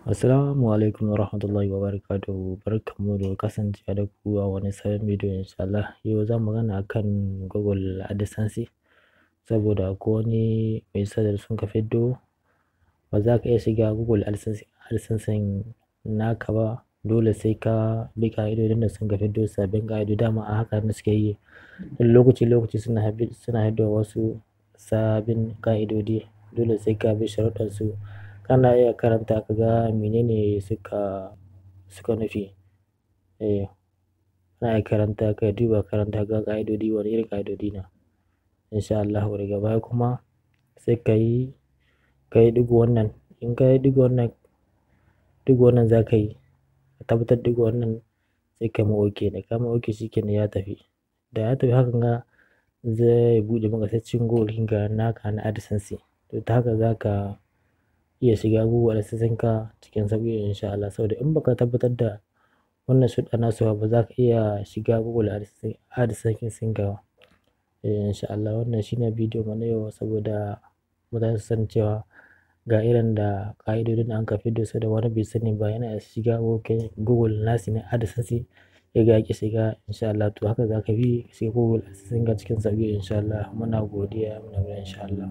Assalamualaikum warahmatullahi wabarakatuh. Barkanmu da kasancewa da ku a wani sabon bidiyo insha Allah. Yau za mu magana akan Google AdSense saboda akwai wani mai da sun ka fiddo ba za ka iya shiga Google AdSense naka ba, dole sai ka bi ƙa'idodin da sun ka fiddo sabbin ƙa'idoji. Dama a haka ne suke yi, lokaci suna hiddo wasu sabbin ƙa'idodi, dole sai ka bi sharuɗansu. Kana iya karanta ka ga menene suka nufi. Kana iya karanta ka duba karanta ga ƙa'idodi, wani irin ƙa'idodi na insha Allah. Daga baya kuma sai ka yi ɗigo wannan. In ka yi ɗigo wannan za ka yi ka tabbatar ɗigo wannan sai ka ma OK. Da ka ma OK shikenan ya tafi. Da ya tafi hakan ga zai buɗe maka sai cikin Google ɗinka naka na AdSense. To ta haka za ka iya shiga Google AdSense ka cikin sauƙi insha Allah. Saboda in baka tabbatar da wannan sharuɗa nasu ba za ka iya shiga Google AdSense ka ba. Insha Allah wannan shine bidiyon mu na yau saboda mutane su san cewa ga irin da ƙa'idodin da anka fiddo su da wani bai sani ba yana iya shiga Google nasi na AdSense ya ga ya ƙi shiga insha Allah. To haka za ka bi shiga Google AdSense ka cikin sauƙi insha Allah. Muna godiya insha Allah.